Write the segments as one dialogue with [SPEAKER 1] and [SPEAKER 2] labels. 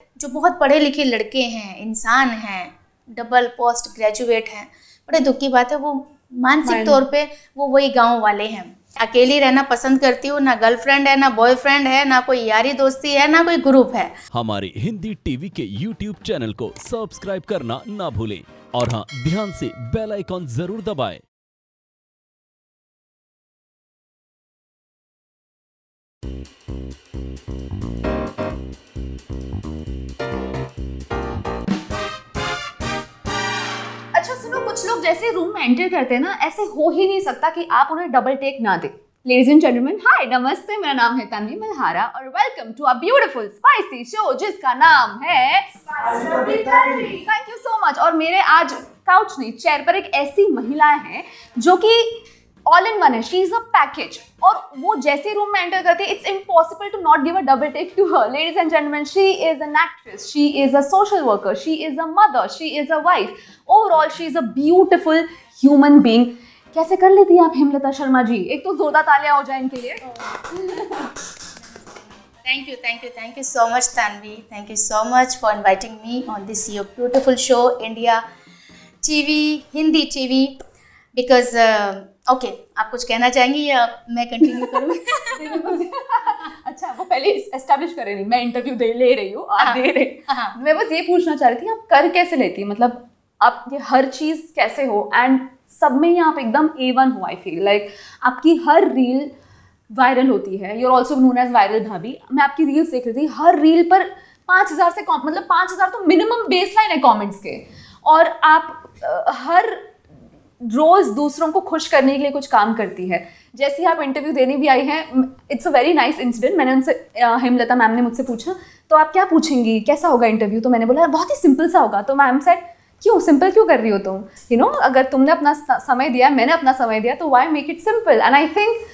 [SPEAKER 1] जो बहुत पढ़े लिखे लड़के हैं, इंसान हैं, डबल पोस्ट ग्रेजुएट हैं, बड़े दुख की बात है वो मानसिक तौर पे वो वही गांव वाले हैं। अकेली रहना पसंद करती हूँ, ना गर्लफ्रेंड है, ना बॉयफ्रेंड है, ना कोई यारी दोस्ती है, ना कोई ग्रुप है।
[SPEAKER 2] हमारे हिंदी टीवी के YouTube चैनल को सब्सक्राइब करना ना भूलें और हाँ, ध्यान से बेल आइकॉन जरूर दबाएं।
[SPEAKER 3] अच्छा सुनो, कुछ लोग जैसे रूम में एंटर करते हैं ना, ऐसे हो ही नहीं सकता कि आप उन्हें डबल टेक ना दें। लेडीज एंड जेंटलमैन, हाय नमस्ते, मेरा नाम है तन्वी मल्हारा और welcome to a beautiful spicy show जिसका नाम है थैंक यू सो मच। और मेरे आज काउच नहीं, चेयर पर एक ऐसी महिला है जो कि ऑल इन वन है, शी इज अ पैकेज। और वो जैसे रूम में एंटर करती है, it's impossible to not give a double take to her. Ladies and gentleman, she is an actress, she is a social worker, she is a mother, she is a wife, overall she is a beautiful human being. कैसे कर लेती हैं आप हेमलता शर्मा जी? एक तो जोरदार तालियां हो जाए इनके लिए।
[SPEAKER 1] Thank you so much Tanvi, thank you so much for inviting me on this your beautiful show India TV, Hindi TV, because okay, आप कुछ कहना चाहेंगी या मैं कंटिन्यू करूँ?
[SPEAKER 3] अच्छा, वो पहले एस्टैब्लिश करे नहीं, मैं इंटरव्यू ले रही हूँ, आप दे रहे। मैं बस ये पूछना चाह रही थी, आप कर कैसे लेती हैं? मतलब आप ये हर चीज़ कैसे हो, एंड सब में ही आप एकदम A1 हो। आई फील लाइक आपकी हर रील वायरल होती है, you are also known as viral भाभी। मैं आपकी रील्स देख रही थी, हर रील पर 5000 से मतलब 5000 तो मिनिमम बेसलाइन है कमेंट्स के। और आप हर रोज दूसरों को खुश करने के लिए कुछ काम करती है। जैसे आप इंटरव्यू देने भी आई हैं, it's a very nice incident. मैंने उनसे, हेमलता मैम ने मुझसे पूछा तो आप क्या पूछेंगी, कैसा होगा इंटरव्यू? तो मैंने बोला बहुत ही सिंपल सा होगा। तो मैम सेड क्यों सिंपल क्यों कर रही हो तुम? यू नो, अगर तुमने अपना समय दिया, मैंने अपना समय दिया, तो why make it simple? And I think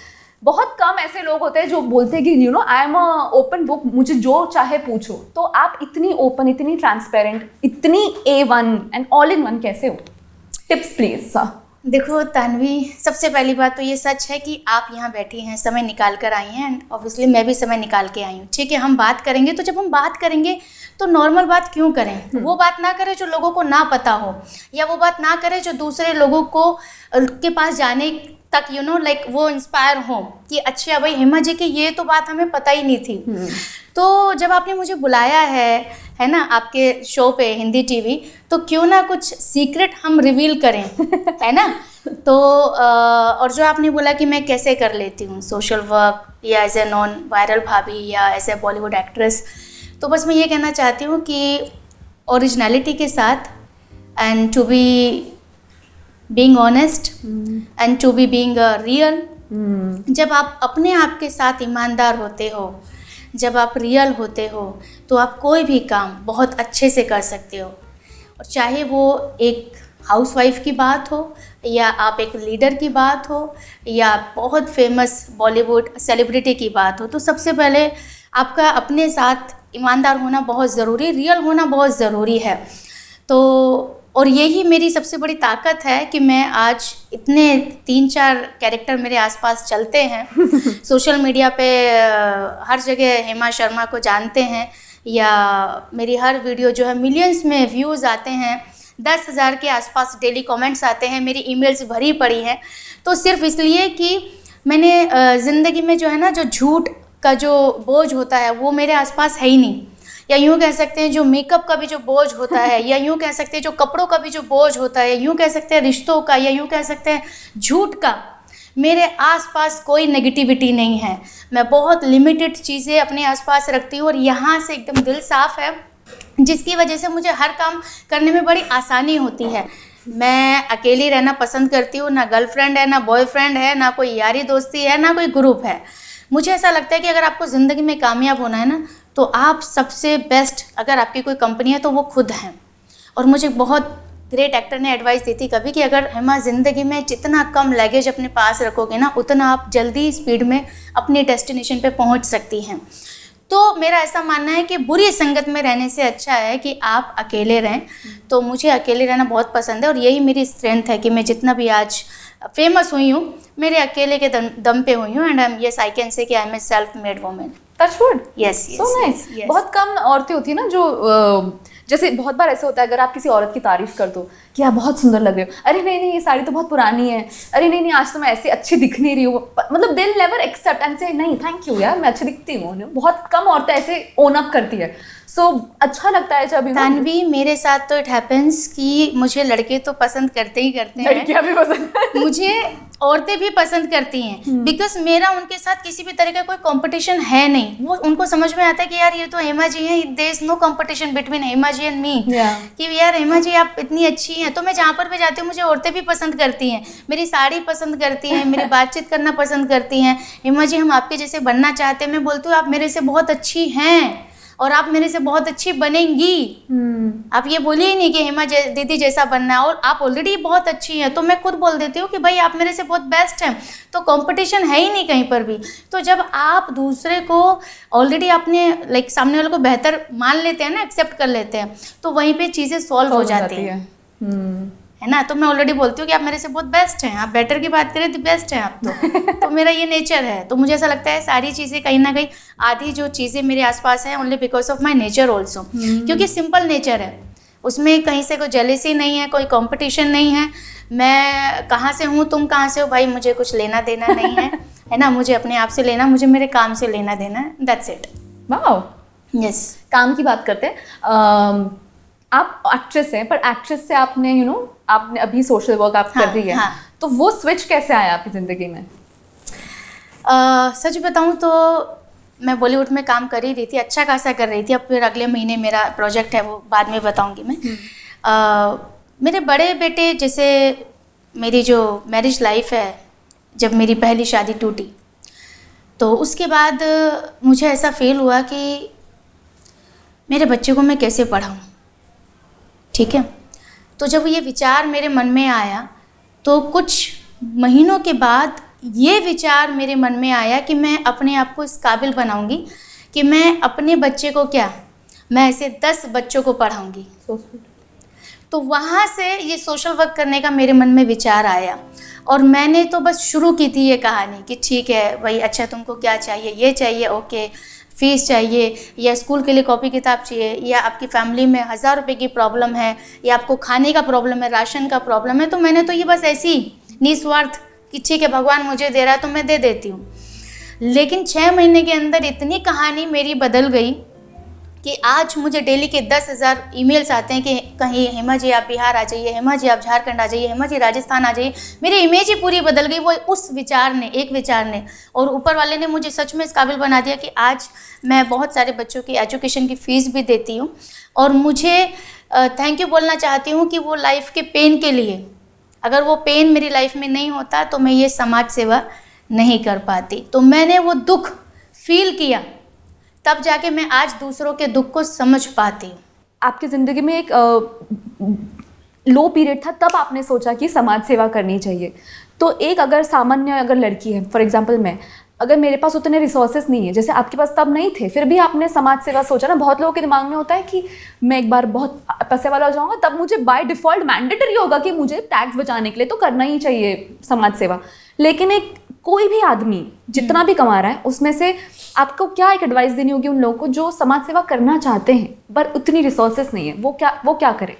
[SPEAKER 3] बहुत कम ऐसे लोग होते हैं जो बोलते हैं कि you know I am a open book, मुझे जो चाहे पूछो। तो आप इतनी ओपन, इतनी ट्रांसपेरेंट, इतनी A1 and all in one कैसे हो? Tips please.
[SPEAKER 1] देखो तानवी, सबसे पहली बात तो ये सच है कि आप यहाँ बैठी हैं, समय निकाल कर आई हैं, एंड ऑब्वियसली मैं भी समय निकाल के आई हूँ। ठीक है, हम बात करेंगे, तो जब हम बात करेंगे तो नॉर्मल बात क्यों करें? वो बात ना करें जो लोगों को ना पता हो, या वो बात ना करें जो दूसरे लोगों को के पास जाने तक यू नो लाइक वो इंस्पायर हो कि अच्छा भाई हेमा जी की ये तो बात हमें पता ही नहीं थी। तो जब आपने मुझे बुलाया है ना, आपके शो पे हिंदी टीवी, तो क्यों ना कुछ सीक्रेट हम रिवील करें, है ना? तो और जो आपने बोला कि मैं कैसे कर लेती हूँ सोशल वर्क, या एज ए नॉन वायरल भाभी, या एज ए बॉलीवुड एक्ट्रेस, तो बस मैं ये कहना चाहती हूँ कि ओरिजिनलिटी के साथ, and to be being honest, and to be being real. जब आप अपने आप के साथ ईमानदार होते हो, जब आप रियल होते हो, तो आप कोई भी काम बहुत अच्छे से कर सकते हो। और चाहे वो एक हाउसवाइफ की बात हो, या आप एक लीडर की बात हो, या बहुत फेमस बॉलीवुड सेलिब्रिटी की बात हो, तो सबसे पहले आपका अपने साथ ईमानदार होना बहुत ज़रूरी, रियल होना बहुत ज़रूरी है। तो और यही मेरी सबसे बड़ी ताकत है कि मैं आज इतने 3-4 कैरेक्टर मेरे आसपास चलते हैं। सोशल मीडिया पे हर जगह हेमा शर्मा को जानते हैं, या मेरी हर वीडियो जो है मिलियंस में व्यूज़ आते हैं, 10,000 के आसपास डेली कमेंट्स आते हैं, मेरी ईमेल्स भरी पड़ी हैं। तो सिर्फ इसलिए कि मैंने ज़िंदगी में जो है ना, जो झूठ का जो बोझ होता है वो मेरे आसपास है ही नहीं, या यूँ कह सकते हैं जो मेकअप का भी जो बोझ होता है, या यूँ कह सकते हैं जो कपड़ों का भी जो बोझ होता है, यूँ कह सकते हैं रिश्तों का, या यूँ कह सकते हैं झूठ का, मेरे आसपास कोई नेगेटिविटी नहीं है। मैं बहुत लिमिटेड चीज़ें अपने आसपास रखती हूँ, और यहाँ से एकदम दिल साफ़ है, जिसकी वजह से मुझे हर काम करने में बड़ी आसानी होती है। मैं अकेली रहना पसंद करती हूँ, ना गर्लफ्रेंड है, ना बॉयफ्रेंड है, ना कोई यारी दोस्ती है, ना कोई ग्रुप है। मुझे ऐसा लगता है कि अगर आपको ज़िंदगी में कामयाब होना है ना, तो आप सबसे बेस्ट, अगर आपकी कोई कंपनी है तो वो खुद हैं। और मुझे बहुत ग्रेट एक्टर ने एडवाइस दी थी कभी कि अगर हेमा ज़िंदगी में जितना कम लगेज अपने पास रखोगे ना, उतना आप जल्दी स्पीड में अपनी डेस्टिनेशन पे पहुंच सकती हैं। तो मेरा ऐसा मानना है कि बुरी संगत में रहने से अच्छा है कि आप अकेले रहें। तो मुझे अकेले रहना बहुत पसंद है, और यही मेरी स्ट्रेंथ है कि मैं जितना भी आज फेमस हुई हूँ, मेरे अकेले के दम पे हुई हूँ। And yes I can say कि I am a self made women.
[SPEAKER 3] Touchwood.
[SPEAKER 1] Yes
[SPEAKER 3] so nice. बहुत कम औरतें होती है ना जो जैसे बहुत बार ऐसा होता है, अगर आप किसी औरत की तारीफ कर दो कि आप बहुत सुंदर लग रहे हो, अरे नहीं नहीं ये साड़ी तो बहुत पुरानी है, अरे नहीं नहीं आज तो मैं ऐसी अच्छी दिख नहीं रही हूँ, मतलब दिल नेवर एक्सेप्ट एंड से नहीं थैंक यू यार मैं अच्छी दिखती हूँ। बहुत कम औरतें ऐसे ओन अप करती है। सो अच्छा लगता है जब
[SPEAKER 1] तानवी मेरे साथ तो इट हैपेंस कि मुझे लड़के तो पसंद करते ही करते हैं,
[SPEAKER 3] लड़कियां भी पसंद
[SPEAKER 1] मुझे औरतें भी पसंद करती हैं, बिकॉज मेरा उनके साथ किसी भी तरह का कोई कंपटीशन है नहीं। वो उनको समझ में आता है कि यार ये तो हेमा जी हैं, there is no competition between Hema ji and me, कि यार हेमा जी आप इतनी अच्छी हैं। तो मैं जहाँ पर भी जाती हूँ मुझे औरतें भी पसंद करती हैं, मेरी साड़ी पसंद करती हैं, मेरी बातचीत करना पसंद करती हैं। हेमा जी हम आपके जैसे बनना चाहते हैं। मैं बोलती हूँ आप मेरे से बहुत अच्छी हैं और आप मेरे से बहुत अच्छी बनेंगी। आप ये बोलिए ही नहीं कि हेमा दीदी जैसा बनना है, और आप ऑलरेडी बहुत अच्छी हैं। तो मैं खुद बोल देती हूँ कि भाई आप मेरे से बहुत बेस्ट हैं, तो कंपटीशन है ही नहीं कहीं पर भी। तो जब आप दूसरे को ऑलरेडी अपने लाइक सामने वाले को बेहतर मान लेते हैं ना, एक्सेप्ट कर लेते हैं, तो वहीं पे चीज़ें सॉल्व हो जाती हैं, है ना। तो मैं ऑलरेडी बोलती हूँ कि आप मेरे से बहुत बेस्ट हैं, आप बेटर की बात करें तो बेस्ट हैं आप तो मेरा ये नेचर है। तो मुझे ऐसा लगता है सारी चीज़ें कहीं ना कहीं आधी जो चीज़ें मेरे आसपास हैं only because of my nature also, क्योंकि सिंपल नेचर है, उसमें कहीं से कोई जेलेसी नहीं है, कोई कंपटीशन नहीं है। मैं कहाँ से हूँ तुम कहाँ से हो भाई मुझे कुछ लेना देना नहीं है, है ना। मुझे अपने आप से लेना, मुझे मेरे काम से लेना देना है, दैट्स इट।
[SPEAKER 3] Wow
[SPEAKER 1] yes.
[SPEAKER 3] काम की बात करते हैं। आप एक्ट्रेस हैं, पर एक्ट्रेस से आपने आपने अभी सोशल वर्क आप कर रही है, तो वो स्विच कैसे आया आपकी ज़िंदगी में?
[SPEAKER 1] सच बताऊं तो मैं बॉलीवुड में काम कर ही रही थी, अच्छा खासा कर रही थी। अब फिर अगले महीने मेरा प्रोजेक्ट है, वो बाद में बताऊंगी मैं। मेरे बड़े बेटे जैसे मेरी जो मैरिज लाइफ है, जब मेरी पहली शादी टूटी तो उसके बाद मुझे ऐसा फील हुआ कि मेरे बच्चे को मैं कैसे पढ़ाऊँ, ठीक है। तो जब ये विचार मेरे मन में आया तो कुछ महीनों के बाद ये विचार मेरे मन में आया कि मैं अपने आप को इस काबिल बनाऊंगी कि मैं अपने बच्चे को क्या, मैं ऐसे 10 बच्चों को पढ़ाऊंगी। तो वहाँ से ये सोशल वर्क करने का मेरे मन में विचार आया, और मैंने तो बस शुरू की थी ये कहानी कि ठीक है भाई, अच्छा तुमको क्या चाहिए, ये चाहिए, ओके, फीस चाहिए, या स्कूल के लिए कॉपी किताब चाहिए, या आपकी फैमिली में 1000 रुपये की प्रॉब्लम है, या आपको खाने का प्रॉब्लम है, राशन का प्रॉब्लम है। तो मैंने तो ये बस ऐसी निस्वार्थ कि ठीक है भगवान मुझे दे रहा है तो मैं दे देती हूँ। लेकिन 6 महीने के अंदर इतनी कहानी मेरी बदल गई कि आज मुझे डेली के 10,000 ईमेल्स आते हैं कि कहीं हेमा जी आप बिहार आ जाइए, हेमा जी आप झारखंड आ जाइए, हेमा जी राजस्थान आ जाइए। मेरी इमेज ही पूरी बदल गई वो उस विचार ने, एक विचार ने। और ऊपर वाले ने मुझे सच में इस काबिल बना दिया कि आज मैं बहुत सारे बच्चों की एजुकेशन की फ़ीस भी देती हूँ। और मुझे थैंक यू बोलना चाहती हूँ कि वो लाइफ के पेन के लिए, अगर वो पेन मेरी लाइफ में नहीं होता तो मैं ये समाज सेवा नहीं कर पाती। तो मैंने वो दुख फील किया, तब जाके मैं आज दूसरों के दुख को समझ पाती हूँ।
[SPEAKER 3] आपकी ज़िंदगी में एक लो पीरियड था, तब आपने सोचा कि समाज सेवा करनी चाहिए। तो एक अगर लड़की है, फॉर एग्जांपल मैं, अगर मेरे पास उतने रिसोर्सेज नहीं है जैसे आपके पास तब नहीं थे, फिर भी आपने समाज सेवा सोचा ना। बहुत लोगों के दिमाग में होता है कि मैं एक बार बहुत पैसे वाला हो जाऊँगा तब मुझे बाय डिफ़ॉल्ट मैंडेटरी होगा कि मुझे टैक्स बचाने के लिए तो करना ही चाहिए समाज सेवा। लेकिन एक कोई भी आदमी जितना भी कमा रहा है उसमें से आपको क्या एक एडवाइस देनी होगी उन लोगों को जो समाज सेवा करना चाहते हैं पर उतनी रिसोर्सेज नहीं है, वो क्या करें?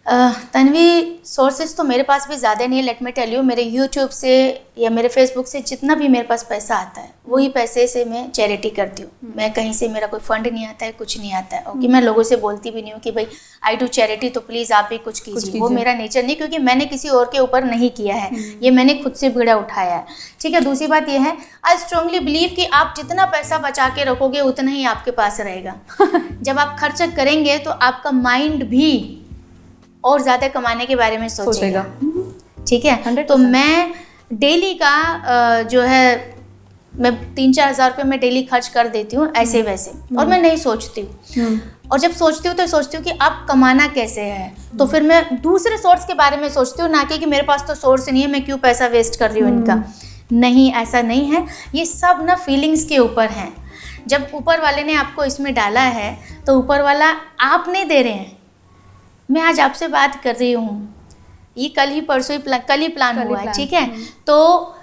[SPEAKER 1] तन्वी, सोर्सेज तो मेरे पास भी ज़्यादा नहीं है, लेट मी टेल यू। मेरे यूट्यूब से या मेरे फेसबुक से जितना भी मेरे पास पैसा आता है वही पैसे से मैं चैरिटी करती हूँ। मैं कहीं से मेरा कोई फंड नहीं आता है, कुछ नहीं आता है। ओके, मैं लोगों से बोलती भी नहीं हूँ कि भाई आई डू चैरिटी तो प्लीज़ आप भी कुछ कीजिए। वो मेरा नेचर नहीं, क्योंकि मैंने किसी और के ऊपर नहीं किया है, ये मैंने खुद से बीड़ा उठाया है, ठीक है। दूसरी बात यह है, आई स्ट्रांगली बिलीव कि आप जितना पैसा बचा के रखोगे उतना ही आपके पास रहेगा। जब आप खर्च करेंगे तो आपका माइंड भी और ज़्यादा कमाने के बारे में सोचेगा, ठीक है। तो मैं डेली का जो है मैं 3-4 हज़ार रुपये मैं डेली खर्च कर देती हूँ ऐसे वैसे, और मैं नहीं सोचती हूँ। और जब सोचती हूँ तो सोचती हूँ कि अब कमाना कैसे है, तो फिर मैं दूसरे सोर्स के बारे में सोचती हूँ, ना कि मेरे पास तो सोर्स नहीं है, मैं क्यों पैसा वेस्ट कर रही हूँ इनका। नहीं, ऐसा नहीं है। ये सब ना फीलिंग्स के ऊपर हैं। जब ऊपर वाले ने आपको इसमें डाला है तो ऊपर वाला आप नहीं दे रहे हैं। मैं आज आपसे बात कर रही हूँ, ये कल ही परसों ही कल ही प्लान हुआ है, ठीक है। तो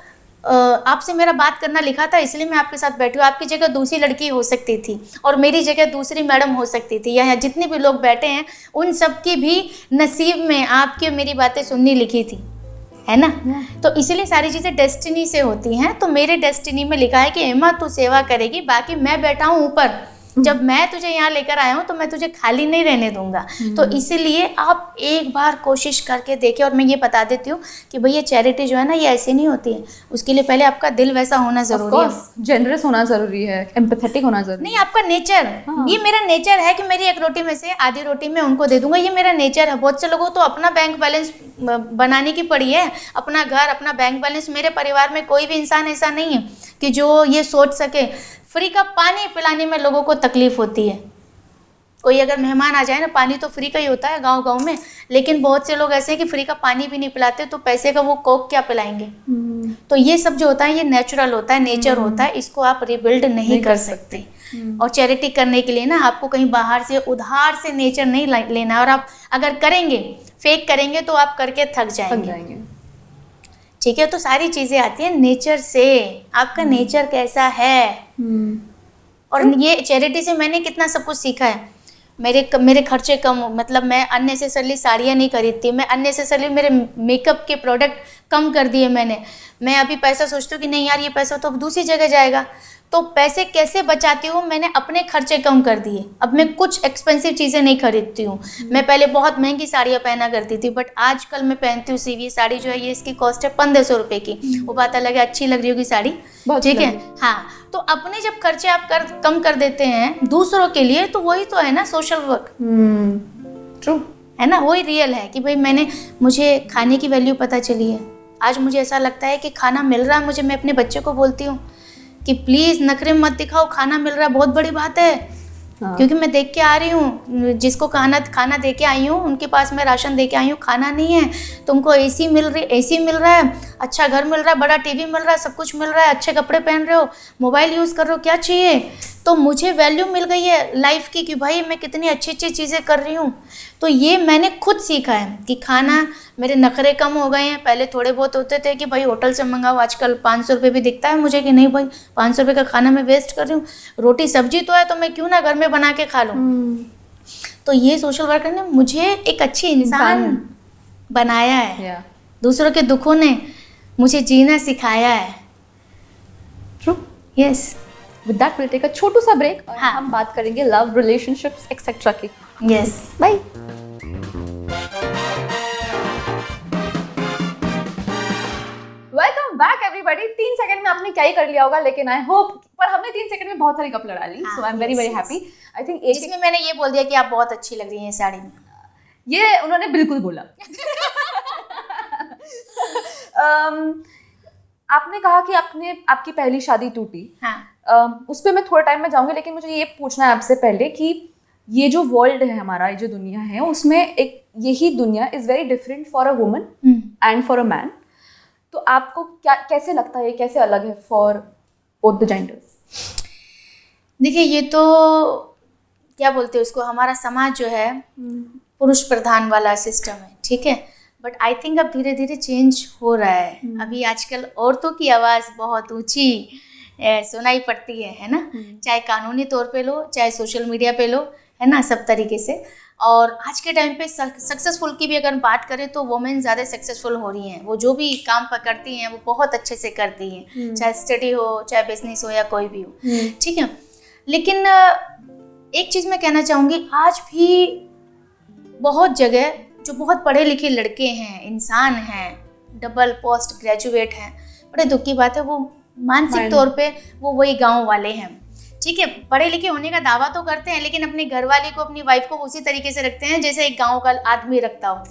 [SPEAKER 1] आपसे मेरा बात करना लिखा था इसलिए मैं आपके साथ बैठी हूँ। आपकी जगह दूसरी लड़की हो सकती थी और मेरी जगह दूसरी मैडम हो सकती थी, या जितने भी लोग बैठे हैं उन सब की भी नसीब में आपकी और मेरी बातें सुननी लिखी थी, है ना। तो इसीलिए सारी चीज़ें डेस्टिनी से होती हैं। तो मेरे डेस्टिनी में लिखा है कि हेमा तू सेवा करेगी, बाकी मैं बैठा हूँ ऊपर। जब मैं तुझे यहाँ लेकर आया हूँ तो मैं तुझे खाली नहीं रहने दूंगा। तो इसीलिए आप एक बार कोशिश करके देखिए। और मैं ये बता देती हूँ कि भैया चैरिटी जो है ना ये ऐसी नहीं होती है, उसके लिए पहले आपका दिल वैसा होना जरूरी है,
[SPEAKER 3] जेनरस होना जरूरी है, एम्पैथेटिक होना जरूरी
[SPEAKER 1] नहीं आपका नेचर। ये मेरा नेचर है कि मेरी एक रोटी में से आधी रोटी मैं उनको दे दूंगा, ये मेरा नेचर है। बहुत से लोगों तो अपना बैंक बैलेंस बनाने की पड़ी है, अपना घर अपना बैंक बैलेंस। मेरे परिवार में कोई भी इंसान ऐसा नहीं है कि जो ये सोच सके। फ्री का पानी पिलाने में लोगों को तकलीफ होती है। कोई अगर मेहमान आ जाए ना, पानी तो फ्री का ही होता है गांव-गांव में, लेकिन बहुत से लोग ऐसे हैं कि फ्री का पानी भी नहीं पिलाते, तो पैसे का वो कोक क्या पिलाएंगे। तो ये सब जो होता है ये नेचुरल होता है, नेचर होता है, इसको आप रिबिल्ड नहीं कर सकते। और चैरिटी करने के लिए ना आपको कहीं बाहर से उधार से नेचर नहीं लेना। और आप अगर करेंगे, फेक करेंगे तो आप करके थक जाएंगे। ठीक है, तो सारी चीज़ें आती हैं नेचर से। आपका नेचर कैसा है। और ये चैरिटी से मैंने कितना सब कुछ सीखा है। मेरे खर्चे कम, मतलब मैं अननेसेसरली साड़ियाँ नहीं खरीदती, मैं अननेसेसरली मेरे मेकअप के प्रोडक्ट कम कर दिए मैंने। मैं अभी पैसा सोचती हूँ कि नहीं यार ये पैसा तो अब दूसरी जगह जाएगा, तो पैसे कैसे बचाती हूँ, मैंने अपने खर्चे कम कर दिए। अब मैं कुछ एक्सपेंसिव चीज़ें नहीं खरीदती हूँ। मैं पहले बहुत महंगी साड़ियाँ पहना करती थी, बट आजकल मैं पहनती हूँ सीवी साड़ी जो है, ये इसकी कॉस्ट है 1500 रुपये की। वो बात अलग है, अच्छी लग रही होगी साड़ी, ठीक है। हाँ, तो अपने जब खर्चे आप कम कर देते हैं दूसरों के लिए, तो वही तो है ना सोशल वर्क।
[SPEAKER 3] ट्रू
[SPEAKER 1] है ना, वही रियल है कि भाई मुझे खाने की वैल्यू पता चली है। आज मुझे ऐसा लगता है कि खाना मिल रहा है मुझे, मैं अपने बच्चे को बोलती हूँ कि प्लीज़ नखरे मत दिखाओ, खाना मिल रहा है बहुत बड़ी बात है। क्योंकि मैं देख के आ रही हूँ, जिसको खाना दे के आई हूँ उनके पास मैं राशन दे के आई हूँ, खाना नहीं है। तुमको एसी मिल रहा है, अच्छा घर मिल रहा है, बड़ा टीवी मिल रहा है, सब कुछ मिल रहा है, अच्छे कपड़े पहन रहे हो, मोबाइल यूज़ कर रहे हो, क्या चाहिए। तो मुझे वैल्यू मिल गई है लाइफ की कि भाई मैं कितनी अच्छी अच्छी चीज़ें कर रही हूँ। तो ये मैंने खुद सीखा है कि खाना, मेरे नखरे कम हो गए हैं। पहले थोड़े बहुत होते थे कि भाई होटल से मंगाओ, आजकल 500 रुपये भी दिखता है मुझे कि नहीं भाई 500 रुपये का खाना मैं वेस्ट कर रही हूँ। रोटी सब्जी तो है तो मैं क्यों ना घर में बना के खा लूँ। तो ये सोशल वर्कर ने मुझे एक अच्छी इंसान बनाया है। दूसरों के दुखों ने मुझे जीना सिखाया है।
[SPEAKER 3] True,
[SPEAKER 1] yes.
[SPEAKER 3] With that will take a छोटू सा ब्रेक और हम बात करेंगे लव, रिलेशनशिप्स एक्सेट्रा की।
[SPEAKER 1] Yes,
[SPEAKER 3] bye. Welcome back everybody. 3 second में आपने क्या ही कर लिया होगा, लेकिन आई होप, पर हमने 3 सेकंड में बहुत सारी गप लड़ा ली। So I am very very happy. I think
[SPEAKER 1] जिसमें मैंने ये बोल दिया कि आप बहुत अच्छी लग रही हैं साड़ी में,
[SPEAKER 3] ये उन्होंने बिल्कुल बोला। आपने कहा कि आपकी पहली शादी टूटी।
[SPEAKER 1] हाँ।
[SPEAKER 3] उस पर मैं थोड़ा टाइम में जाऊंगी, लेकिन मुझे ये पूछना है आपसे पहले कि ये जो वर्ल्ड है हमारा, ये जो दुनिया है, उसमें एक यही दुनिया is very different for a woman and for a man. तो आपको कैसे लगता है, कैसे अलग है फॉर बोथ द जेंडर्स?
[SPEAKER 1] देखिए, ये तो क्या बोलते हैं उसको, हमारा समाज जो है पुरुष प्रधान वाला सिस्टम है, ठीक है। बट आई थिंक अब धीरे धीरे चेंज हो रहा है। अभी आजकल औरतों की आवाज़ बहुत ऊंची सुनाई पड़ती है ना। चाहे कानूनी तौर पे लो, चाहे सोशल मीडिया पे लो, है ना, सब तरीके से। और आज के टाइम पे सक्सेसफुल की भी अगर बात करें तो वुमेन ज़्यादा सक्सेसफुल हो रही हैं। वो जो भी काम पकड़ती हैं वो बहुत अच्छे से करती हैं, चाहे स्टडी हो, चाहे बिजनेस हो, या कोई भी हो, ठीक है। लेकिन एक चीज़ मैं कहना चाहूँगी, आज भी बहुत जगह जो बहुत पढ़े लिखे लड़के हैं, इंसान हैं, डबल पोस्ट ग्रेजुएट हैं, बड़े दुख की बात है, वो मानसिक तौर पे वो वही गांव वाले हैं, ठीक है। पढ़े लिखे होने का दावा तो करते हैं, लेकिन अपने घर वाले को, अपनी वाइफ को उसी तरीके से रखते हैं जैसे एक गांव का आदमी रखता हो।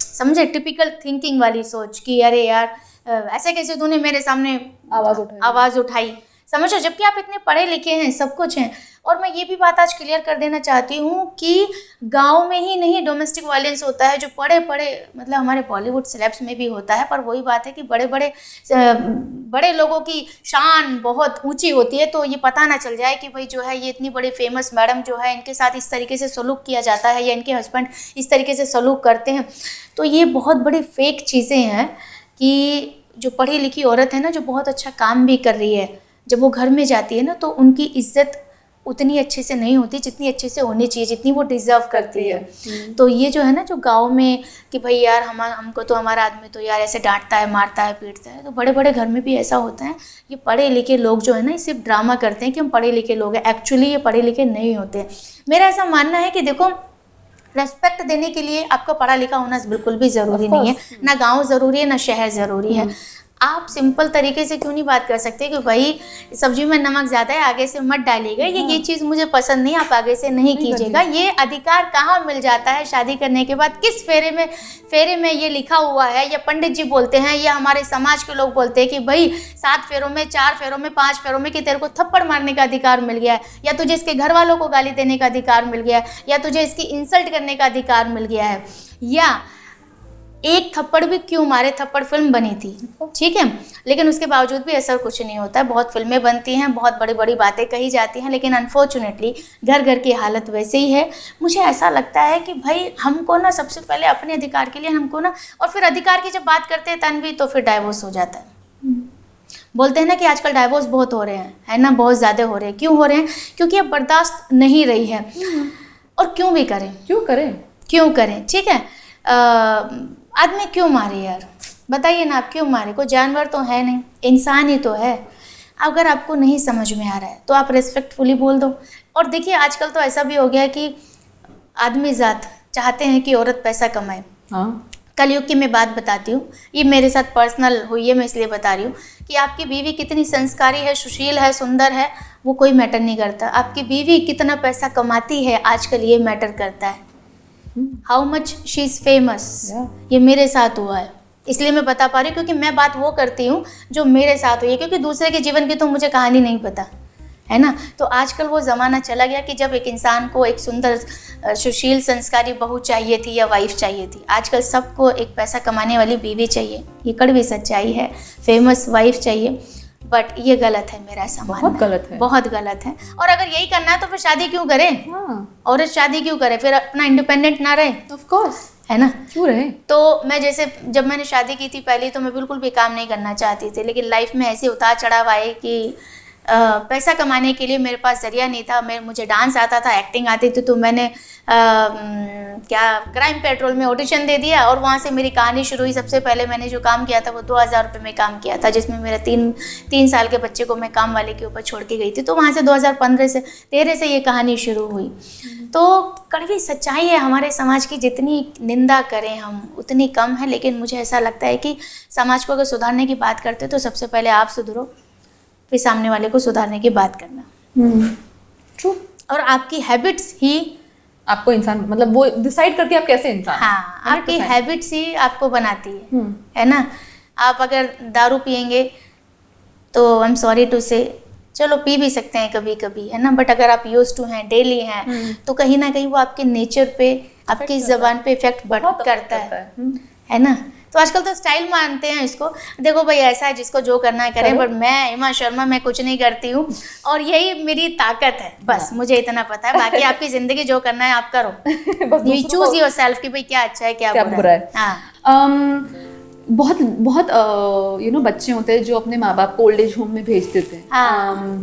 [SPEAKER 1] समझे, टिपिकल थिंकिंग वाली सोच कि अरे यार ऐसे कैसे तूने मेरे सामने आवाज़ उठाई, समझो, जबकि आप इतने पढ़े लिखे हैं, सब कुछ हैं। और मैं ये भी बात आज क्लियर कर देना चाहती हूँ कि गांव में ही नहीं डोमेस्टिक वायलेंस होता है, जो मतलब हमारे बॉलीवुड सेलेब्स में भी होता है। पर वही बात है कि बड़े लोगों की शान बहुत ऊंची होती है, तो ये पता ना चल जाए कि भाई जो है ये इतनी बड़ी फेमस मैडम जो है, इनके साथ इस तरीके से सलूक किया जाता है, या इनके हस्बैंड इस तरीके से सलूक करते हैं। तो ये बहुत बड़ी फेक चीज़ें हैं कि जो पढ़ी लिखी औरत है ना, जो बहुत अच्छा काम भी कर रही है, जब वो घर में जाती है ना तो उनकी इज्जत उतनी अच्छे से नहीं होती जितनी अच्छे से होनी चाहिए, जितनी वो डिज़र्व करती है। तो ये जो है ना, जो गांव में कि भाई यार हमको तो हमारा आदमी तो यार ऐसे डांटता है, मारता है, पीटता है, तो बड़े बड़े घर में भी ऐसा होता है। ये पढ़े लिखे लोग जो है ना, सिर्फ ड्रामा करते हैं कि हम पढ़े लिखे लोग हैं, एक्चुअली ये पढ़े लिखे नहीं होते। मेरा ऐसा मानना है कि देखो, रेस्पेक्ट देने के लिए आपका पढ़ा लिखा होना बिल्कुल भी ज़रूरी नहीं है, ना गांव ज़रूरी है ना शहर ज़रूरी है। आप सिंपल तरीके से क्यों नहीं बात कर सकते कि भाई सब्जी में नमक ज़्यादा है, आगे से मत डालिएगा, ये चीज़ मुझे पसंद नहीं, आप आगे से नहीं कीजिएगा। ये अधिकार कहाँ मिल जाता है शादी करने के बाद? किस फेरे में ये लिखा हुआ है, या पंडित जी बोलते हैं या हमारे समाज के लोग बोलते हैं कि भाई 7 फेरों में, 4 फेरों में, 5 फेरों में कि तेरे को थप्पड़ मारने का अधिकार मिल गया है, या तुझे इसके घर वालों को गाली देने का अधिकार मिल गया है, या तुझे इसकी इंसल्ट करने का अधिकार मिल गया है, या एक थप्पड़ भी क्यों मारे, थप्पड़ फिल्म बनी थी, ठीक है, लेकिन उसके बावजूद भी ऐसा कुछ नहीं होता है। बहुत फिल्में बनती हैं, बहुत बड़ी बड़ी बातें कही जाती हैं, लेकिन अनफॉर्चुनेटली घर घर की हालत वैसे ही है। मुझे ऐसा लगता है कि भाई हमको ना सबसे पहले अपने अधिकार के लिए हमको ना, और फिर अधिकार की जब बात करते हैं तन्वी, तो फिर डाइवोर्स हो जाता है। बोलते हैं ना कि आजकल डाइवोर्स बहुत हो रहे हैं, है ना, बहुत ज़्यादा हो रहे हैं। क्यों हो रहे हैं? क्योंकि अब बर्दाश्त नहीं रही है, और क्यों भी करें, क्यों करें, ठीक है। आदमी क्यों मारे यार, बताइए ना, आप क्यों मारे? कोई जानवर तो है नहीं, इंसान ही तो है। अगर आपको नहीं समझ में आ रहा है तो आप रेस्पेक्टफुली बोल दो। और देखिए आजकल तो ऐसा भी हो गया कि आदमी ज़ात चाहते हैं कि औरत पैसा कमाए। कलयुग की मैं बात बताती हूँ, ये मेरे साथ पर्सनल हुई है, मैं इसलिए बता रही हूँ कि आपकी बीवी कितनी संस्कारी है, सुशील है, सुंदर है, वो कोई मैटर नहीं करता। आपकी बीवी कितना पैसा कमाती है आजकल, ये मैटर करता है। How much she is famous, ये मेरे साथ हुआ है, इसलिए मैं बता पा रही हूँ, क्योंकि मैं बात वो करती हूँ जो मेरे साथ हुई है, क्योंकि दूसरे के जीवन की तो मुझे कहानी नहीं पता, है ना। तो आजकल वो ज़माना चला गया कि जब एक इंसान को एक सुंदर सुशील संस्कारी बहू चाहिए थी या वाइफ चाहिए थी, आजकल सबको एक पैसा कमाने वाली बीवी चाहिए। ये कड़वी सच्चाई है, फेमस वाइफ चाहिए, बट ये गलत है, मेरा ऐसा मानना है, बहुत गलत है। और अगर यही करना है तो फिर शादी क्यों करें? औरत शादी क्यों करे? फिर अपना इंडिपेंडेंट ना रहे? ऑफ कोर्स, है ना, क्यों रहे? तो मैं जैसे जब मैंने शादी की थी पहले, तो मैं बिल्कुल भी काम नहीं करना चाहती थी, लेकिन लाइफ में ऐसे उतार चढ़ाव आए कि पैसा कमाने के लिए मेरे पास जरिया नहीं था। मुझे डांस आता था, एक्टिंग आती थी, तो मैंने क्राइम पेट्रोल में ऑडिशन दे दिया, और वहाँ से मेरी कहानी शुरू हुई। सबसे पहले मैंने जो काम किया था वो 2000 रुपये में काम किया था, जिसमें मेरा 3 साल के बच्चे को मैं काम वाले के ऊपर छोड़ के गई थी। तो वहाँ से 2013 से ये कहानी शुरू हुई। तो कड़वी सच्चाई है, हमारे समाज की जितनी निंदा करें हम उतनी कम है, लेकिन मुझे ऐसा लगता है कि समाज को अगर सुधारने की बात करते तो सबसे पहले आप सुधरो, फिर सामने वाले को सुधारने की बात करना। ट्रू। और आपकी हैबिट्स ही
[SPEAKER 3] आपको इंसान, मतलब वो डिसाइड करती है आप कैसे इंसान।
[SPEAKER 1] हाँ, आपकी हैबिट्स ही आपको बनाती है ना। आप अगर दारू पियेंगे तो आई एम सॉरी टू से, चलो पी भी सकते हैं कभी कभी, है ना, बट अगर आप यूज टू हैं, डेली हैं, तो कहीं ना कहीं वो आपके नेचर पे, आपकी जबान पे इफेक्ट करता है ना। तो आजकल तो स्टाइल मानते हैं इसको, देखो भाई ऐसा है, जिसको जो करना है करे, बट मैं हेमा शर्मा, मैं कुछ नहीं करती हूँ, और यही मेरी ताकत है, बस मुझे इतना पता है। बाकी आपकी जिंदगी जो करना है आप करो, यू चूज योरसेल्फ कि भाई क्या अच्छा है क्या बुरा है। हाँ,
[SPEAKER 3] बहुत बच्चे होते हैं जो अपने माँ बाप को ओल्ड एज होम में भेज देते हैं।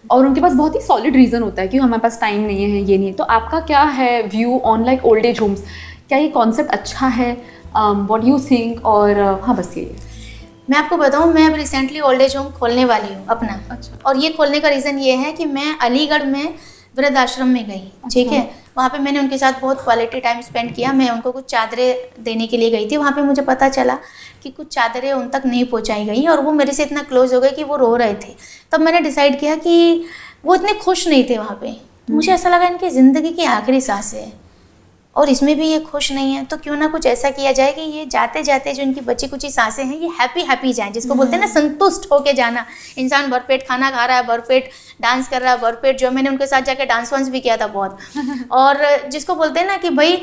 [SPEAKER 3] और उनके पास बहुत ही सॉलिड रीजन होता है कि हमारे पास टाइम नहीं है, ये नहीं है। तो आपका क्या है view on like old age homes? क्या ये कॉन्सेप्ट अच्छा है? What you think? और हाँ, बस ये
[SPEAKER 1] मैं आपको बताऊँ, मैं अब रिसेंटली ओल्ड एज होम खोलने वाली हूँ अपना।
[SPEAKER 3] अच्छा।
[SPEAKER 1] और ये खोलने का रीज़न ये है कि मैं अलीगढ़ में वृद्ध आश्रम में गई। ठीक है, वहाँ पे मैंने उनके साथ बहुत क्वालिटी टाइम स्पेंड किया। मैं उनको कुछ चादरें देने के लिए गई थी। वहाँ पे मुझे पता चला कि कुछ चादरें उन तक नहीं पहुँचाई गई, और वो मेरे से इतना क्लोज हो गए कि वो रो रहे थे। तब मैंने डिसाइड किया कि वो इतने खुश नहीं थे वहाँ पे। मुझे ऐसा लगा इनकी ज़िंदगी की आखिरी सांसें है और इसमें भी ये खुश नहीं है, तो क्यों ना कुछ ऐसा किया जाए कि ये जाते जाते जो इनकी बची कुची सांसें हैं, ये हैप्पी जाएं, जिसको बोलते हैं ना संतुष्ट होके जाना। इंसान भरपेट खाना खा रहा है, भरपेट डांस कर रहा है, भरपेट, जो मैंने उनके साथ जाके डांस वांस भी किया था बहुत। और जिसको बोलते हैं ना कि भाई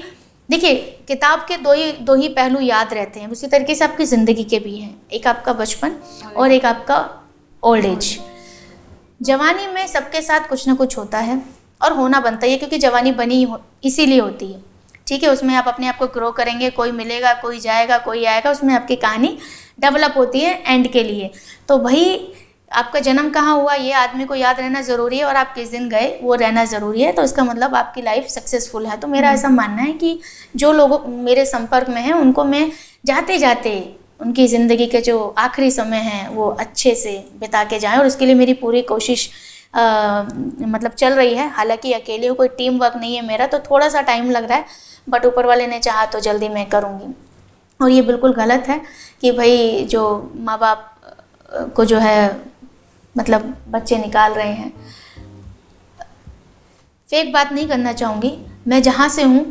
[SPEAKER 1] देखिए, किताब के दो ही पहलू याद रहते हैं, उसी तरीके से आपकी ज़िंदगी के भी हैं। एक आपका बचपन और एक आपका ओल्ड एज। जवानी में सबके साथ कुछ ना कुछ होता है और होना बनता है, क्योंकि जवानी बनी इसीलिए होती है। ठीक है, उसमें आप अपने आप को ग्रो करेंगे, कोई मिलेगा, कोई जाएगा, कोई आएगा, उसमें आपकी कहानी डेवलप होती है एंड के लिए। तो भाई आपका जन्म कहाँ हुआ ये आदमी को याद रहना ज़रूरी है, और आप किस दिन गए वो रहना ज़रूरी है, तो इसका मतलब आपकी लाइफ सक्सेसफुल है। तो मेरा ऐसा मानना है कि जो लोग मेरे संपर्क में हैं उनको मैं जाते जाते उनकी ज़िंदगी के जो आखिरी समय हैं वो अच्छे से बिता के जाएं, और उसके लिए मेरी पूरी कोशिश मतलब चल रही है। हालांकि अकेले कोई टीम वर्क नहीं है मेरा, तो थोड़ा सा टाइम लग रहा है, बट ऊपर वाले ने चाहा तो जल्दी मैं करूँगी। और ये बिल्कुल गलत है कि भाई जो माँ बाप को जो है मतलब बच्चे निकाल रहे हैं। फेक बात नहीं करना चाहूँगी, मैं जहाँ से हूँ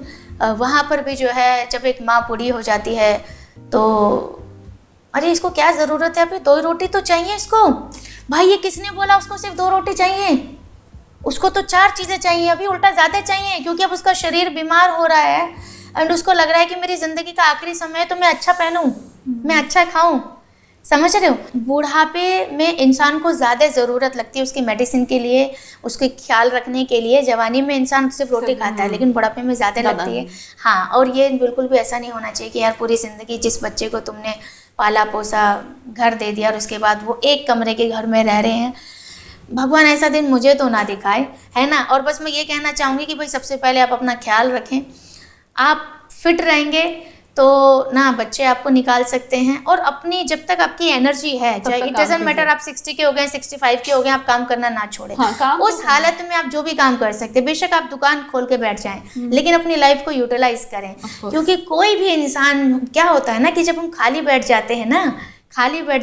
[SPEAKER 1] वहाँ पर भी जो है जब एक माँ बूढ़ी हो जाती है तो अरे इसको क्या ज़रूरत है, अभी 2 रोटी तो चाहिए इसको। भाई ये किसने बोला उसको सिर्फ 2 रोटी चाहिए, उसको तो 4 चीज़ें चाहिए, अभी उल्टा ज़्यादा चाहिए, क्योंकि अब उसका शरीर बीमार हो रहा है एंड उसको लग रहा है कि मेरी ज़िंदगी का आखिरी समय है तो मैं अच्छा पहनूं, मैं अच्छा खाऊं। समझ रहे हो, बुढ़ापे में इंसान को ज़्यादा ज़रूरत लगती है उसकी मेडिसिन के लिए, उसके ख्याल रखने के लिए। जवानी में इंसान सिर्फ रोटी खाता है, लेकिन बुढ़ापे में ज़्यादा लगती है। हाँ, और ये बिल्कुल भी ऐसा नहीं होना चाहिए कि यार पूरी ज़िंदगी जिस बच्चे को तुमने पाला पोसा, घर दे दिया, और उसके बाद वो एक कमरे के घर में रह रहे हैं। भगवान ऐसा दिन मुझे तो ना दिखाए, है ना। और बस मैं ये कहना चाहूँगी कि भाई सबसे पहले आप अपना ख्याल रखें। आप फिट रहेंगे तो ना बच्चे आपको निकाल सकते हैं, और अपनी जब तक आपकी एनर्जी है, चाहे इट डजंट मैटर आप 60 के हो गए, 65 के हो गए, आप काम करना ना छोड़ें।
[SPEAKER 3] हाँ,
[SPEAKER 1] उस हालत में आप जो भी काम कर सकते हैं, बेशक आप दुकान खोल के बैठ जाएं, लेकिन अपनी लाइफ को यूटिलाइज करें। क्योंकि कोई भी इंसान, क्या होता है ना कि जब हम खाली बैठ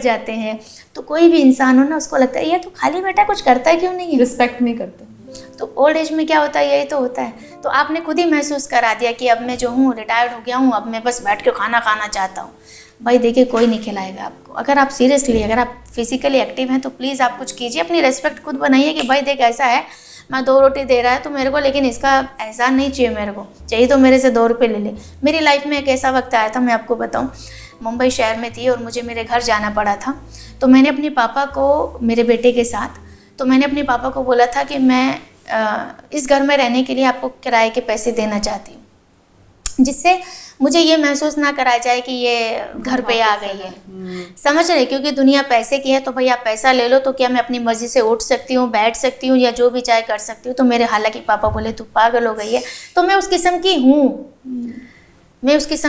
[SPEAKER 1] जाते हैं तो कोई भी इंसान हो ना, उसको लगता है ये तो खाली बैठा, कुछ करता है क्यों नहीं है,
[SPEAKER 3] रिस्पेक्ट नहीं करते।
[SPEAKER 1] तो ओल्ड एज में क्या होता है, यही तो होता है। तो आपने खुद ही महसूस करा दिया कि अब मैं जो हूँ रिटायर्ड हो गया हूँ, अब मैं बस बैठ के खाना खाना चाहता हूँ। भाई देखिए, कोई नहीं खिलाएगा आपको। अगर आप सीरियसली, अगर आप फिजिकली एक्टिव हैं तो प्लीज़ आप कुछ कीजिए, अपनी रेस्पेक्ट खुद बनाइए कि भाई देख ऐसा है, मैं 2 रोटी दे रहा है तो मेरे को, लेकिन इसका एहसान नहीं चाहिए, मेरे को चाहिए तो मेरे से 2 रुपये ले ले। मेरी लाइफ में एक ऐसा वक्त आया था, मैं आपको बताऊँ, मुंबई शहर में थी और मुझे मेरे घर जाना पड़ा था। तो मैंने अपने पापा को, मेरे बेटे के साथ, तो मैंने अपने पापा को बोला था कि मैं इस घर में रहने के लिए आपको किराए के पैसे देना चाहती हूँ, जिससे मुझे ये महसूस ना कराया जाए कि ये घर पे आ गई है। समझ रहे, क्योंकि दुनिया पैसे की है, तो भाई आप पैसा ले लो तो क्या मैं अपनी मर्जी से उठ सकती हूँ, बैठ सकती हूँ, या जो भी चाहे कर सकती हूँ। तो मेरे हालांकि पापा बोले तू पागल हो गई है। तो मैं उस किस्म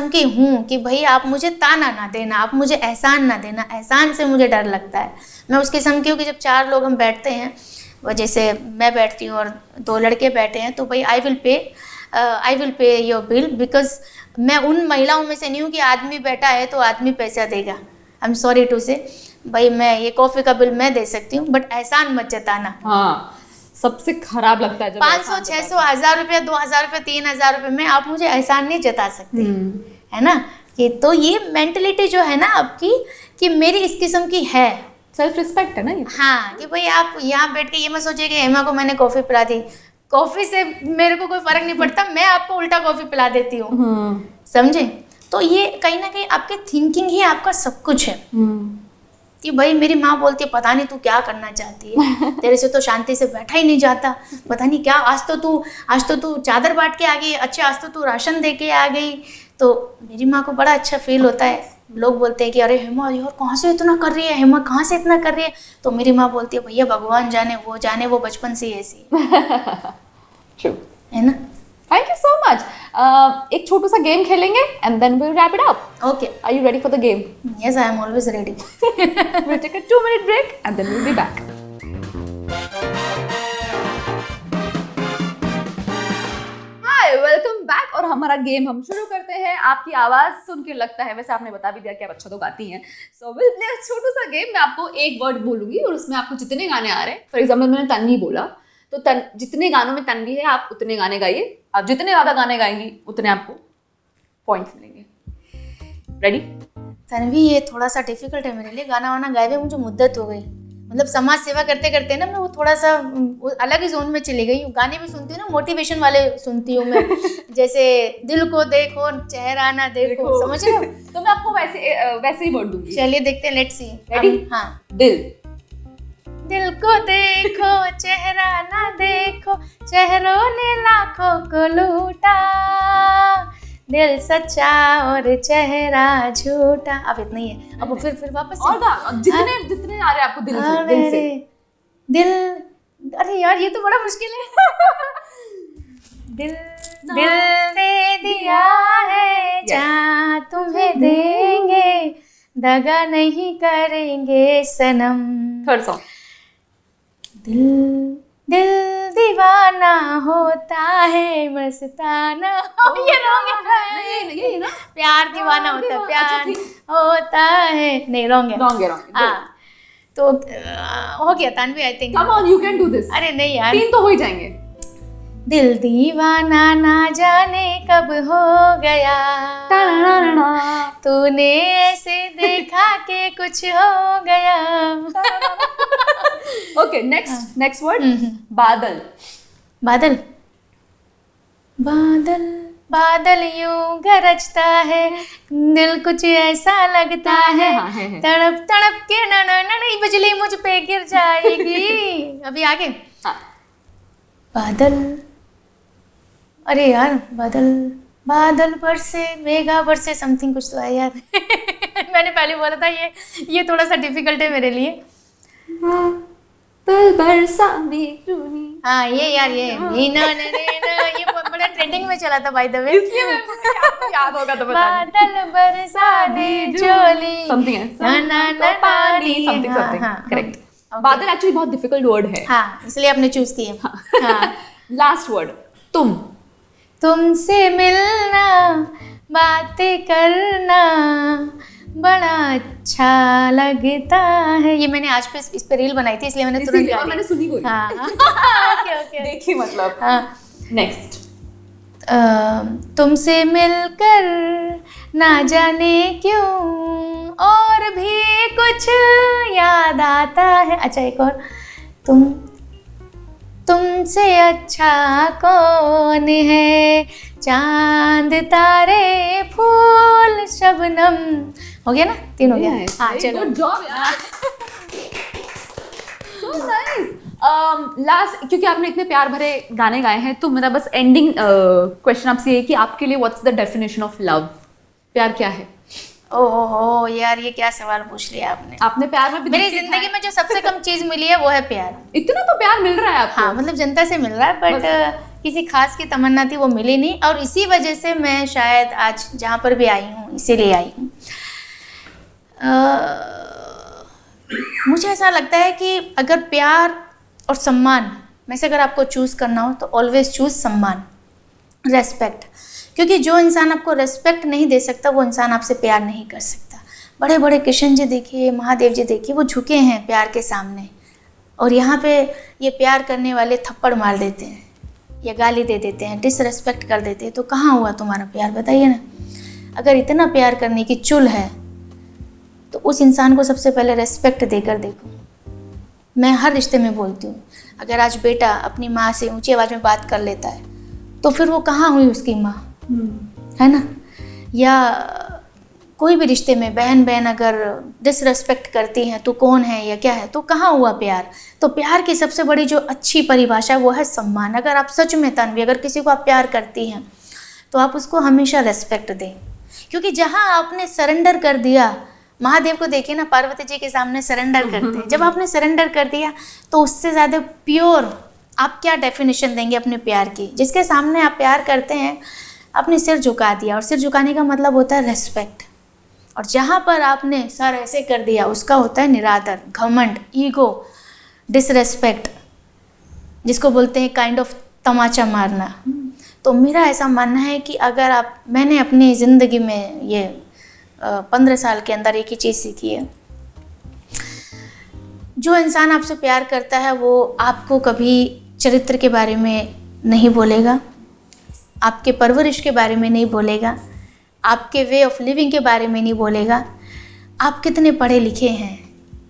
[SPEAKER 1] की हूँ कि भाई आप मुझे ताना ना देना, आप मुझे एहसान ना देना, एहसान से मुझे डर लगता है। मैं उस किस्म की हूँ कि जब 4 लोग हम बैठते हैं, जैसे मैं बैठती हूँ और 2 लड़के बैठे हैं, तो भाई I will pay your bill, because मैं उन महिलाओं में से नहीं हूँ कि आदमी बैठा है तो आदमी पैसा देगा। आई एम सॉरी टू से, भाई मैं ये कॉफ़ी का बिल मैं दे सकती हूँ, बट एहसान मत जताना।
[SPEAKER 3] हाँ, सबसे खराब लगता है जब
[SPEAKER 1] 500, 600, 1000 रुपये, 2000 रुपये, 3000 रुपये में आप मुझे एहसान नहीं जता सकते, है ना। कि तो ये मेंटलिटी जो है ना आपकी, कि मेरी इस किस्म की है,
[SPEAKER 3] सेल्फ रिस्पेक्ट है ना ये।
[SPEAKER 1] हाँ, कि भाई आप यहाँ बैठ के ये मत सोचिए कि हेमा को मैंने कॉफ़ी पिला दी, कॉफ़ी से मेरे को कोई फ़र्क नहीं पड़ता, मैं आपको उल्टा कॉफ़ी पिला देती हूँ। समझे, तो ये कहीं ना कहीं आपके थिंकिंग ही आपका सब कुछ है। कि भाई मेरी माँ बोलती है पता नहीं तू क्या करना चाहती है, तेरे से तो शांति से बैठा ही नहीं जाता, पता नहीं क्या, आज तो तू चादर बांट के आ गई, अच्छा आज तो तू राशन दे के आ गई। तो मेरी माँ को बड़ा अच्छा फील होता है। लोग बोलते हैं कि अरे हेमा यार कहाँ से इतना कर रही है, हेमा कहाँ से इतना कर रही है। तो मेरी माँ बोलती है भैया भगवान जाने वो बचपन से ऐसी
[SPEAKER 3] ट्रू
[SPEAKER 1] है ना।
[SPEAKER 3] Thank you so much. एक छोटू सा गेम खेलेंगे and then we will wrap it up.
[SPEAKER 1] Okay,
[SPEAKER 3] are you ready for the game?
[SPEAKER 1] Yes, I am always ready.
[SPEAKER 3] We'll take a 2-minute break and then we'll be back. Hi, welcome back। और हमारा game हम शुरू करते हैं। आपकी आवाज सुन के लगता है, वैसे आपने बता भी दिया कि आप अच्छा तो गाती हैं, सो विल प्ले अ छोटू सा गेम। मैं आपको एक वर्ड बोलूंगी और उसमें आपको जितने गाने आ रहे हैं, फॉर एग्जाम्पल मैंने तन्वी बोला तो जितने गानों में तन्वी है आप उतने गाने गाइए। आप जितने ज्यादा गाने गाएंगी उतने आपको पॉइंट्स मिलेंगे। रेडी?
[SPEAKER 1] तन्वी, ये थोड़ा सा डिफिकल्ट है मेरे लिए, गाना वाना गाए हुए मुझे मुद्दत हो गई। मतलब समाज सेवा करते करते ना मैं वो थोड़ा सा अलग ही जोन में चली गई हूँ। गाने भी सुनती हूँ ना, मोटिवेशन वाले सुनती हूँ मैं, जैसे दिल को देखो चेहरा ना देखो, समझ रहे हो।
[SPEAKER 3] तो मैं आपको वैसे ही वर्ड दूंगी।
[SPEAKER 1] चलिए देखते हैं, लेट्स सी।
[SPEAKER 3] रेडी?
[SPEAKER 1] हाँ।
[SPEAKER 3] दिल
[SPEAKER 1] को देखो चेहरा ना देखो, चेहरों ने लाखों को लूटा, दिल सच्चा और चेहरा झूठा। अब इतना ही है, अब फिर वापस से।
[SPEAKER 3] और जितने आ रहे हैं आपको दिल से
[SPEAKER 1] दिल, अरे यार ये तो बड़ा मुश्किल है। दिल दे दिया है जहाँ तुम्हें देंगे, दगा नहीं करेंगे सनम।
[SPEAKER 3] Third song.
[SPEAKER 1] दिल दीवाना होता है मस्ताना। ये रॉन्ग है।
[SPEAKER 3] ये ना
[SPEAKER 1] प्यार दीवाना होता है, प्यार होता है, नहीं रॉन्ग है।
[SPEAKER 3] रॉन्ग।
[SPEAKER 1] तो हो गया Tanvi, I think.
[SPEAKER 3] Come on, you can do this.
[SPEAKER 1] अरे नहीं यार,
[SPEAKER 3] 3 तो हो ही जाएंगे।
[SPEAKER 1] दिल दीवाना ना जाने कब हो गया, तूने ऐसे देखा कि कुछ हो गया।
[SPEAKER 3] Okay, next word. बादल।
[SPEAKER 1] बादल बादल बादल यूं गरजता है, दिल कुछ ऐसा लगता है, तड़प तड़प के नन बिजली मुझ पे गिर जाएगी। अभी आगे। बादल, अरे यार बादल बरसे, मेघा बरसे, समथिंग कुछ तो है यार। मैंने पहले बोला था ये थोड़ा सा डिफिकल्ट है मेरे लिए।
[SPEAKER 3] बरसा मेघूनी।
[SPEAKER 1] हाँ ये यार, ये बड़ा ट्रेंडिंग में चला था बाय द वे,
[SPEAKER 3] इसलिए आपको याद होगा तो बता।
[SPEAKER 1] बादल बरसा दे चोली,
[SPEAKER 3] समथिंग है, पानी, समथिंग करेक्ट। बादल एक्चुअली बहुत डिफिकल्ट वर्ड है।
[SPEAKER 1] हाँ, इसलिए आपने चूज किया। हाँ।
[SPEAKER 3] लास्ट वर्ड,
[SPEAKER 1] तुमसे मिलना, बातें करना बड़ा अच्छा लगता है। ये मैंने आज इस पे रील बनाई थी, इसलिए मैंने तुरंत गा दी।
[SPEAKER 3] मैंने सुनी कोई।
[SPEAKER 1] हाँ। ओके।
[SPEAKER 3] देखी मतलब।
[SPEAKER 1] हाँ।
[SPEAKER 3] नेक्स्ट।
[SPEAKER 1] तुमसे मिलकर ना जाने क्यों और भी कुछ याद आता है। अच्छा एक और, तुमसे अच्छा कौन है, चांद तारे फूल शबनम। हो गया ना, 3 हो गया। हाँ चलो,
[SPEAKER 3] गुड जॉब यार। So nice. लास्ट, क्योंकि आपने इतने प्यार भरे गाने गाए हैं, तो मेरा बस एंडिंग क्वेश्चन आपसे ये है कि आपके लिए what's the definition of love? प्यार क्या है?
[SPEAKER 1] ओहो यार, ये क्या सवाल पूछ लिया आपने।
[SPEAKER 3] आपने प्यार में
[SPEAKER 1] मेरी जिंदगी में जो सबसे कम चीज मिली है वो है प्यार।
[SPEAKER 3] इतना तो प्यार मिल रहा है आपको।
[SPEAKER 1] हाँ, मतलब जनता से मिल रहा है, बट किसी खास की तमन्ना थी वो मिली नहीं, और इसी वजह से मैं शायद आज जहाँ पर भी आई हूँ इसीलिए आई हूँ। मुझे ऐसा लगता है कि अगर प्यार और सम्मान में से अगर आपको चूज़ करना हो तो ऑलवेज चूज़ सम्मान, रेस्पेक्ट। क्योंकि जो इंसान आपको रेस्पेक्ट नहीं दे सकता वो इंसान आपसे प्यार नहीं कर सकता। बड़े बड़े कृष्ण जी देखिए, महादेव जी देखिए, वो झुके हैं प्यार के सामने, और यहाँ पे ये प्यार करने वाले थप्पड़ मार देते हैं या गाली दे देते हैं, डिसरेस्पेक्ट कर देते हैं। तो कहाँ हुआ तुम्हारा प्यार, बताइए ना। अगर इतना प्यार करने की चुल है तो उस इंसान को सबसे पहले रेस्पेक्ट देकर देखो। मैं हर रिश्ते में बोलती हूँ, अगर आज बेटा अपनी माँ से ऊंची आवाज़ में बात कर लेता है तो फिर वो कहाँ हुई उसकी माँ, है ना। या कोई भी रिश्ते में बहन अगर डिसरेस्पेक्ट करती हैं तो कौन है या क्या है, तो कहाँ हुआ प्यार। तो प्यार की सबसे बड़ी जो अच्छी परिभाषा वो है सम्मान। अगर आप सच में तन्वी, अगर किसी को आप प्यार करती हैं तो आप उसको हमेशा रेस्पेक्ट दें, क्योंकि जहाँ आपने सरेंडर कर दिया, महादेव को देखिए ना, पार्वती जी के सामने सरेंडर करते हैं। जब आपने सरेंडर कर दिया तो उससे ज़्यादा प्योर आप क्या डेफिनेशन देंगे अपने प्यार की। जिसके सामने आप प्यार करते हैं आपने सिर झुका दिया, और सिर झुकाने का मतलब होता है रेस्पेक्ट। और जहाँ पर आपने सर ऐसे कर दिया उसका होता है निरादर, घमंड, ईगो, डिसरेस्पेक्ट, जिसको बोलते हैं काइंड ऑफ तमाचा मारना। तो मेरा ऐसा मानना है कि अगर मैंने अपनी ज़िंदगी में ये 15 साल के अंदर एक ही चीज़ सीखी है, जो इंसान आपसे प्यार करता है वो आपको कभी चरित्र के बारे में नहीं बोलेगा, आपके परवरिश के बारे में नहीं बोलेगा, आपके वे ऑफ लिविंग के बारे में नहीं बोलेगा, आप कितने पढ़े लिखे हैं,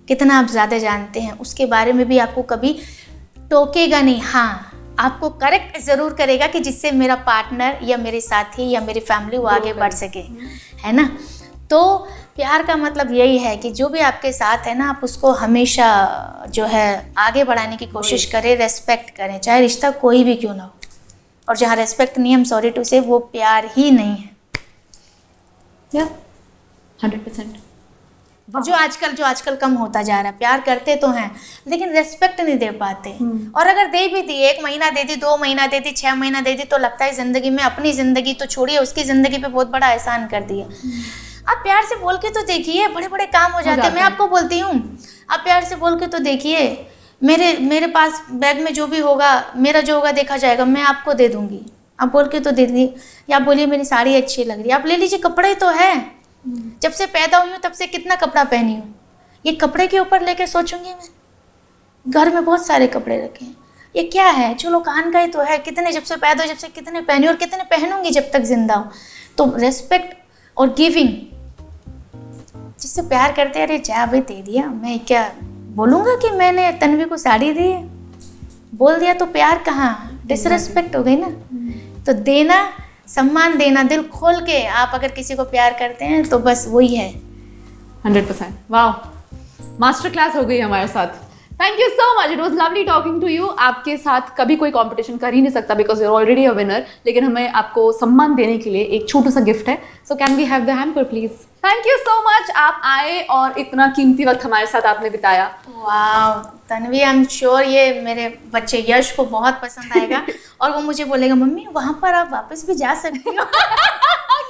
[SPEAKER 1] कितना आप ज़्यादा जानते हैं, उसके बारे में भी आपको कभी टोकेगा नहीं। हाँ, आपको करेक्ट ज़रूर करेगा कि जिससे मेरा पार्टनर या मेरे साथी या मेरी फैमिली वो आगे बढ़ सके, है ना। तो प्यार का मतलब यही है कि जो भी आपके साथ है ना, आप उसको हमेशा जो है आगे बढ़ाने की कोशिश करें, रेस्पेक्ट करें, चाहे रिश्ता कोई भी क्यों ना हो। और जहाँ रेस्पेक्ट नहीं, हम सॉरी टू से, वो प्यार ही नहीं है।
[SPEAKER 3] या 100%।
[SPEAKER 1] जो आजकल कम होता जा रहा है। प्यार करते तो हैं लेकिन रेस्पेक्ट नहीं दे पाते, और अगर दे भी दी, 1 महीना दे दी, 2 महीना दे दी, 6 महीना दे दी, तो लगता है जिंदगी में, अपनी जिंदगी तो छोड़िए, उसकी जिंदगी पे बहुत बड़ा एहसान कर दिया। आप प्यार से बोल के तो देखिए, बड़े बड़े काम हो जाते हैं। मैं आपको बोलती हूँ, आप प्यार से बोल के तो देखिए, मेरे पास बैग में जो भी होगा, मेरा जो होगा देखा जाएगा, मैं आपको दे दूंगी। आप बोल के तो दे दी, या आप बोलिए मेरी साड़ी अच्छी लग रही है, आप ले लीजिए, कपड़े तो है। जब से पैदा हुई हूँ तब से कितना कपड़ा पहनी हूँ, ये कपड़े के ऊपर लेके सोचूंगी मैं? घर में बहुत सारे कपड़े रखे हैं, ये क्या है? चलो कान का ही तो है, कितने जब से पैदा, जब से कितने पहनी और कितने पहनूंगी जब तक जिंदा हूँ। तो रेस्पेक्ट और गिविंग, जिससे प्यार करते हैं, अरे जा भाई दे दिया, मैं क्या बोलूँगा कि मैंने तन्वी को साड़ी दी है? बोल दिया तो प्यार कहाँ, डिसरेस्पेक्ट हो गई ना। तो देना, सम्मान देना, दिल खोल के आप अगर किसी को प्यार करते हैं तो बस वही है।
[SPEAKER 3] 100%। वाह, मास्टर क्लास हो गई हमारे साथ। Thank you so much, it was lovely talking to you. आपके साथ कभी कोई कंपटीशन कर ही नहीं सकता because you are already a winner, लेकिन हमें आपको सम्मान देने के लिए एक छोटा सा गिफ्ट है। So can we have the hamper please? Thank you so much, आप आए और इतना कीमती वक्त हमारे साथ आपने बिताया।
[SPEAKER 1] वाह तन्वी, आई एम श्योर ये मेरे बच्चे यश को बहुत पसंद आएगा और वो मुझे बोलेगा मम्मी वहाँ पर आप वापस भी जा सकती हो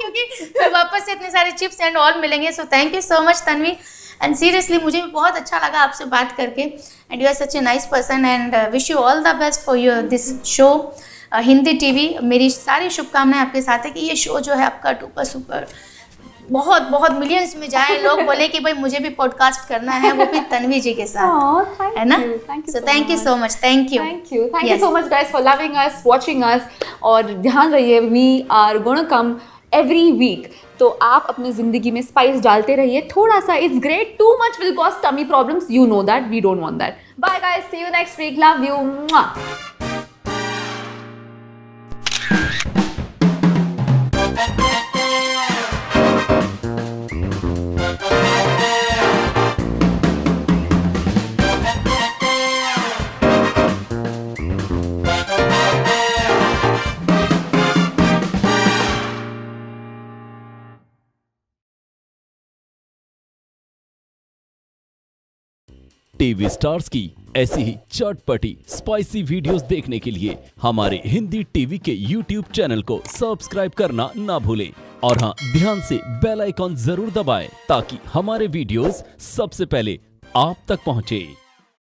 [SPEAKER 1] क्योंकि फिर वापस से इतने सारे चिप्स एंड ऑल मिलेंगे। So thank you so much Tanvi, and seriously मुझे भी बहुत अच्छा लगा आपसे बात करके, and you are such a nice person, and wish you all the best for your this show Hindi TV. मेरी सारी शुभकामनाएं आपके साथ है कि ये शो जो है आपका सुपर बहुत बहुत मिलियंस में जाए, लोग बोले कि भाई मुझे भी पॉडकास्ट करना है, वो भी तन्वी जी के साथ, है ना? So thank you so much, thank you
[SPEAKER 3] so much guys for loving us, watching us, और ध्यान रहिए we are gonna come every week. तो आप अपनी जिंदगी में स्पाइस डालते रहिए थोड़ा सा, it's great, too much will cause tummy problems, you know that, we don't want that. Bye guys, see you next week, love you.
[SPEAKER 2] TV stars की ऐसी ही चटपटी स्पाइसी वीडियोस देखने के लिए हमारे हिंदी टीवी के YouTube चैनल को सब्सक्राइब करना ना भूलें, और हाँ, ध्यान से बेल आइकॉन जरूर दबाएं ताकि हमारे वीडियोस सबसे पहले आप तक पहुंचे।